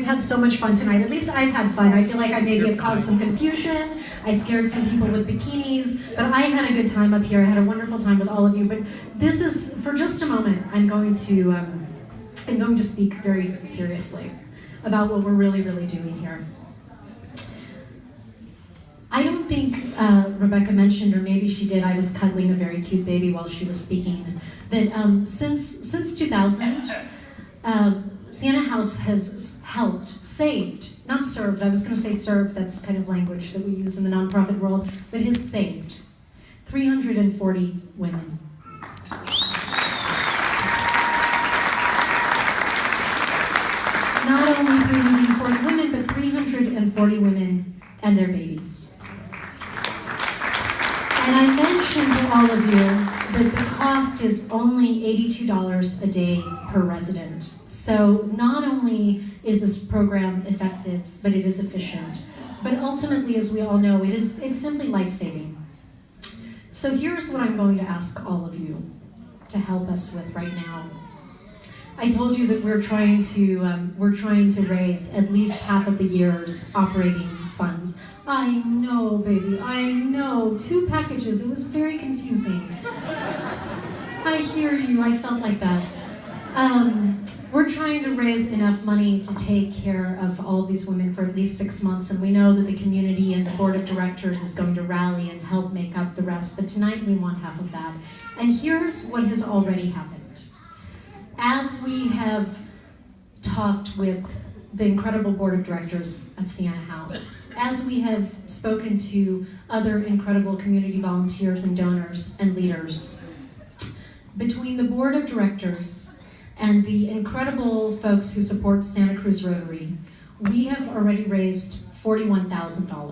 had so much fun tonight. At least I've had fun. I feel like I maybe have caused some confusion. I scared some people with bikinis, but I had a good time up here. I had a wonderful time with all of you. But this is, for just a moment, I'm going to speak very seriously about what we're really, really doing here. I don't think Rebecca mentioned, or maybe she did, I was cuddling a very cute baby while she was speaking, that since 2000, Siena House has helped, saved, not served, I was going to say served, that's kind of language that we use in the nonprofit world, but has saved 340 women. Not only 340 women, but 340 women and their babies. And I mentioned to all of you that the cost is only $82 a day per resident. So not only is this program effective, but it is efficient. But ultimately, as we all know, it's simply life-saving. So here's what I'm going to ask all of you to help us with right now. I told you that we're trying to raise at least half of the year's operating funds. I know, baby, I know. 2 packages, it was very confusing. I hear you, I felt like that. We're trying to raise enough money to take care of all of these women for at least 6 months, and we know that the community and the board of directors is going to rally and help make up the rest, but tonight we want half of that. And here's what has already happened. As we have talked with the incredible board of directors of Siena House, as we have spoken to other incredible community volunteers and donors and leaders, between the board of directors and the incredible folks who support Santa Cruz Rotary, we have already raised $41,000.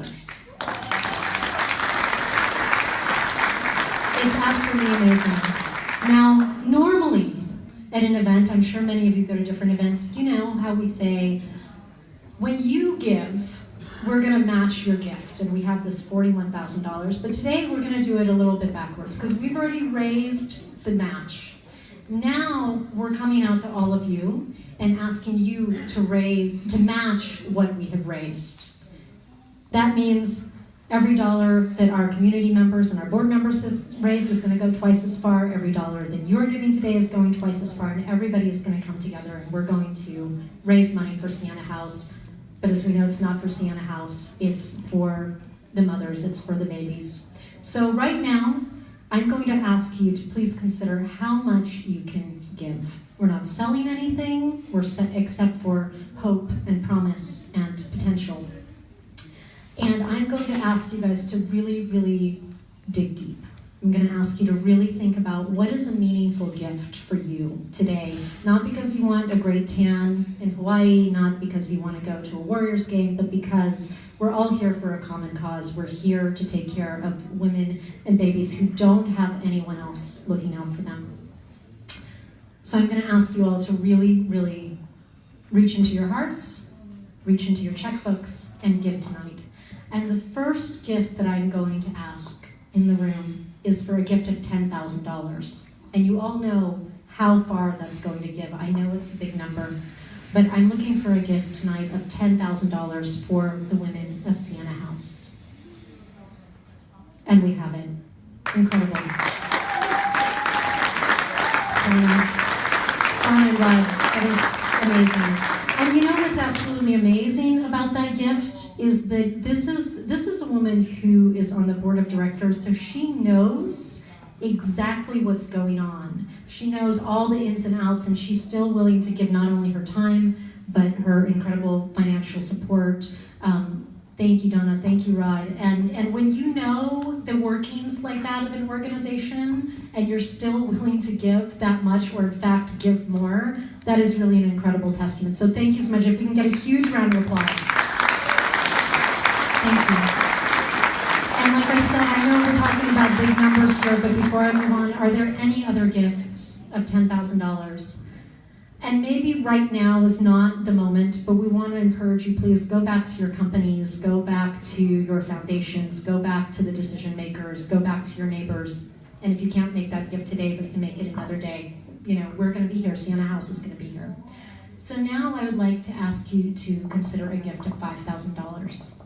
It's absolutely amazing. Now, normally at an event, I'm sure many of you go to different events, you know how we say, when you give, we're going to match your gift, and we have this $41,000, but today we're going to do it a little bit backwards, because we've already raised the match. Now we're coming out to all of you and asking you to match what we have raised. That means every dollar that our community members and our board members have raised is going to go twice as far. Every dollar that you're giving today is going twice as far, and everybody is going to come together, and we're going to raise money for Siena House. But as we know, it's not for Siena House, it's for the mothers, it's for the babies. So right now, I'm going to ask you to please consider how much you can give. We're not selling anything, except for hope and promise and potential. And I'm going to ask you guys to really, really dig deep. I'm going to ask you to really think about what is a meaningful gift for you today. Not because you want a great tan in Hawaii, not because you want to go to a Warriors game, but because we're all here for a common cause. We're here to take care of women and babies who don't have anyone else looking out for them. So I'm going to ask you all to really, really reach into your hearts, reach into your checkbooks, and give tonight. And the first gift that I'm going to ask in the room is for a gift of $10,000. And you all know how far that's going to give. I know it's a big number, but I'm looking for a gift tonight of $10,000 for the women of Siena House. And we have it. Incredible. Fun and love. That is amazing. And you know what's absolutely amazing about that gift is that this is a woman who is on the board of directors, so she knows exactly what's going on. She knows all the ins and outs, and she's still willing to give not only her time, but her incredible financial support. Thank you, Donna. Thank you, Rod. And when you know the workings like that of an organization, and you're still willing to give that much, or in fact give more, that is really an incredible testament. So thank you so much. If we can get a huge round of applause. Thank you. And like I said, I know we're talking about big numbers here, but before I move on, are there any other gifts of $10,000? And maybe right now is not the moment, but we want to encourage you, please go back to your companies, go back to your foundations, go back to the decision makers, go back to your neighbors. And if you can't make that gift today, but you can make it another day, you know, we're going to be here. Siena House is going to be here. So now I would like to ask you to consider a gift of $5,000.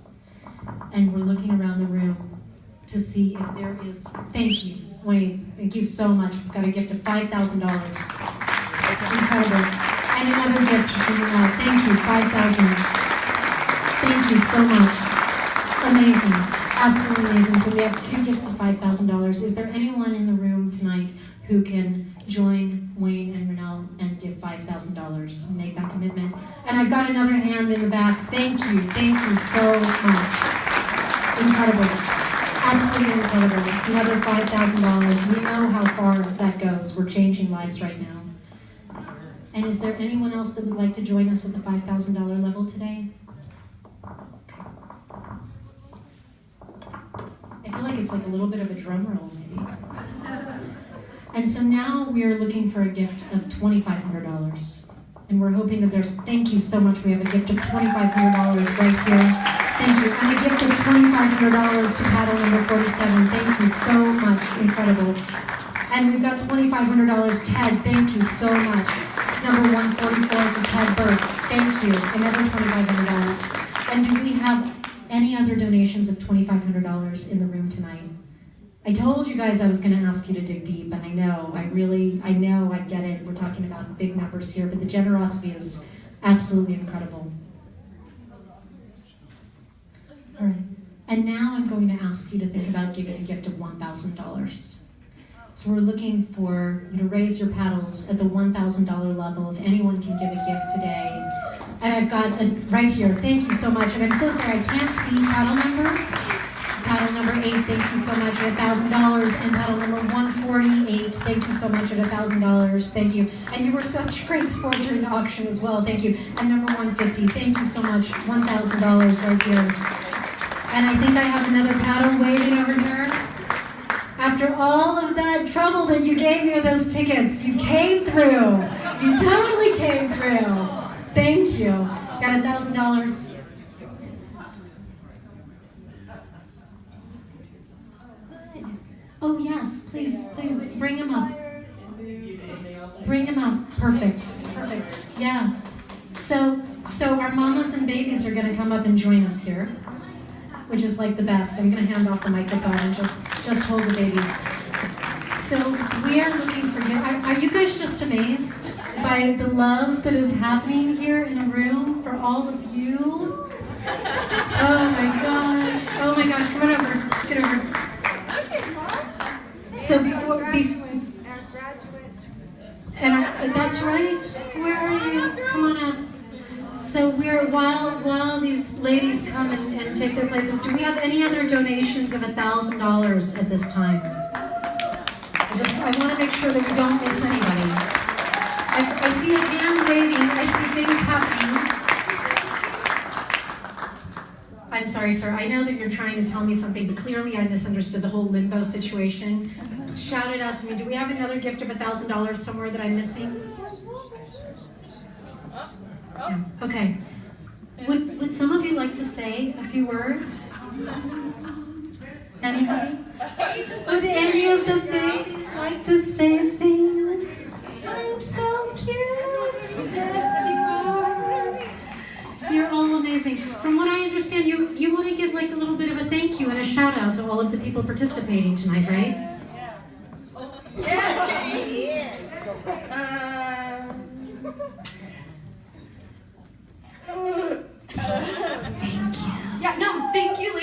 And we're looking around the room to see if there is, thank you, Wayne, thank you so much. We've got a gift of $5,000. Incredible. And another gift from your mouth. Thank you, 5,000. Thank you so much. Amazing, absolutely amazing. So we have two gifts of $5,000. Is there anyone in the room tonight who can join Wayne and Renelle and give $5,000 and make that commitment? And I've got another hand in the back. Thank you so much. Incredible, absolutely incredible. It's another $5,000. We know how far that goes. We're changing lives right now. And is there anyone else that would like to join us at the $5,000 level today? I feel like it's like a little bit of a drum roll, maybe. And so now we are looking for a gift of $2,500. And we're hoping that there's, thank you so much, we have a gift of $2,500 right here. Thank you. And a gift of $2,500 to paddle number 47. Thank you so much, incredible. And we've got $2,500, Ted, thank you so much. It's number 144 for Ted Burke. Thank you, another $2,500. And do we have any other donations of $2,500 in the room tonight? I told you guys I was going to ask you to dig deep, and I know, I get it. We're talking about big numbers here, but the generosity is absolutely incredible. All right, and now I'm going to ask you to think about giving a gift of $1,000. So we're looking for you to raise your paddles at the $1,000 level. If anyone can give a gift today. And I've got right here, thank you so much. And I'm so sorry, I can't see paddle numbers. Paddle number 8, thank you so much at $1,000. And paddle number 148, thank you so much at $1,000. Thank you. And you were such a great sport during the auction as well, thank you. And number 150, thank you so much, $1,000 right here. And I think I have another paddle waiting over here. After all of that trouble that you gave me with those tickets, you came through. You totally came through. Thank you. Got $1,000. Oh yes, please, bring him up. Bring him up. Perfect. Yeah. So our mamas and babies are going to come up and join us here, which is like the best. I'm going to hand off the microphone and just hold the babies. So we are looking for, are you guys just amazed by the love that is happening here in a room for all of you? Oh my gosh, come on over, let's get over. So that's right, where are you? Come on up. So while these ladies come and take their places, do we have any other donations of $1,000 at this time? I want to make sure that we don't miss anybody. I see a hand waving, I see things happening. I'm sorry, sir, I know that you're trying to tell me something, but clearly I misunderstood the whole limbo situation. Shout it out to me. Do we have another gift of $1,000 somewhere that I'm missing? Yeah. Okay. Would some of you like to say a few words? Anybody? Would any of the babies like to say things? I'm so cute. Yes, you are. You're all amazing. From what I understand, you want to give like a little bit of a thank you and a shout out to all of the people participating tonight, right? Yeah. Thank you. Thank you,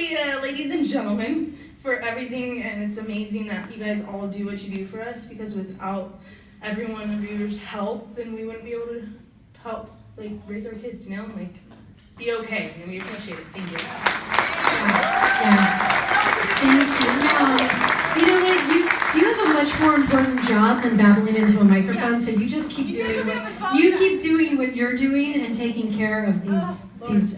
ladies and gentlemen, for everything, and it's amazing that you guys all do what you do for us, because without every one of your help, then we wouldn't be able to help, raise our kids, be okay, and we appreciate it. Thank you. Thank you. Now, you know what, you have a much more important job than babbling into a microphone, so you just keep doing what you're doing and taking care of these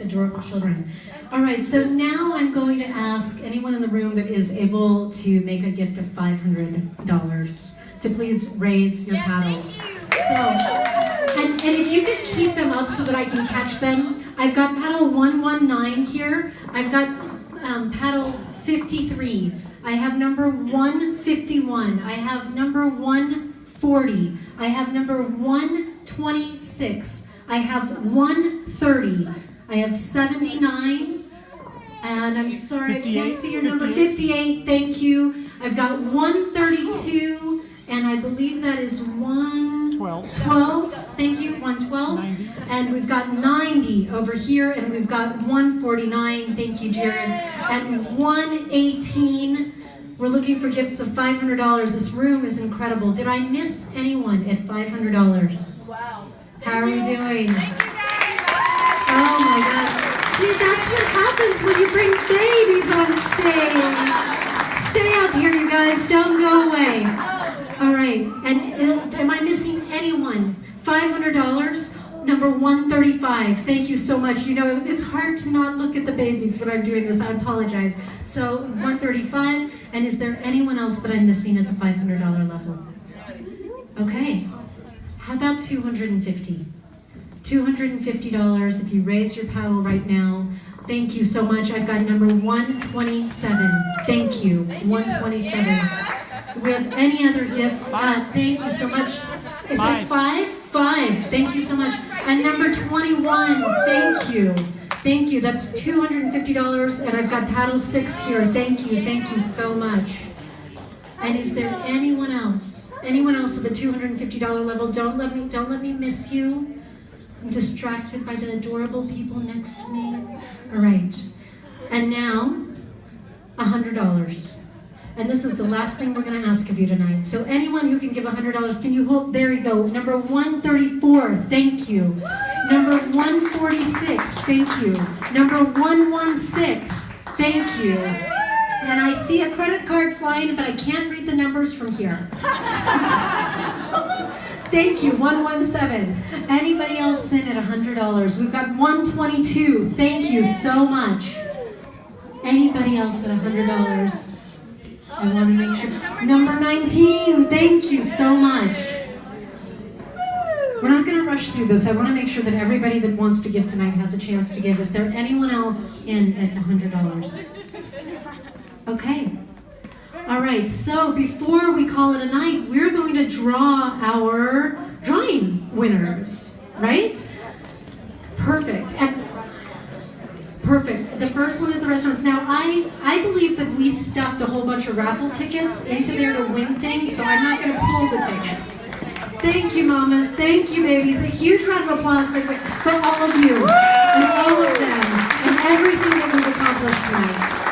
adorable children. All right, so now I'm going to ask anyone in the room that is able to make a gift of $500 to please raise your paddle. So, and if you could keep them up so that I can catch them, I've got paddle 119 here. I've got paddle 53. I have number 151. I have number 140. I have number 126. I have 130. I have 79. And I'm sorry, I can't see your number. 58, thank you. I've got 132, and I believe that is 112. Thank you, 112. 90. And we've got 90 over here, and we've got 149. Thank you, Jared. And 118. We're looking for gifts of $500. This room is incredible. Did I miss anyone at $500? Wow. How are we doing? Thank you guys. Oh my God. See, that's what happens when you bring babies on stage. Stay up here, you guys. Don't go away. All right. And am I missing anyone? $500, number 135. Thank you so much. You know, it's hard to not look at the babies when I'm doing this. I apologize. So 135. And is there anyone else that I'm missing at the $500 level? Okay. How about 250? $250 if you raise your paddle right now. Thank you so much. I've got number 127. Thank you. 127. Do we have any other gifts? Thank you so much. Is that 5? 5. Thank you so much. And number 21. Thank you. Thank you. That's $250. And I've got paddle 6 here. Thank you. Thank you so much. And is there anyone else? Anyone else at the $250 level? Don't let me miss you. I'm distracted by the adorable people next to me. All right. And now, $100. And this is the last thing we're going to ask of you tonight. So anyone who can give $100, can you hold? There you go. Number 134, thank you. Number 146, thank you. Number 116, thank you. And I see a credit card flying, but I can't read the numbers from here. Thank you, 117. Anybody else in at $100? We've got 122. Thank you so much. Anybody else at $100? I want to make sure. Number 19. Thank you so much. We're not going to rush through this. I want to make sure that everybody that wants to give tonight has a chance to give. Is there anyone else in at $100? Okay. All right, so before we call it a night, we're going to draw our drawing winners, right? Perfect. And perfect. The first one is the restaurants. Now, I believe that we stuffed a whole bunch of raffle tickets into there to win things, so I'm not going to pull the tickets. Thank you, mamas. Thank you, babies. A huge round of applause for all of you and all of them and everything that we've accomplished tonight.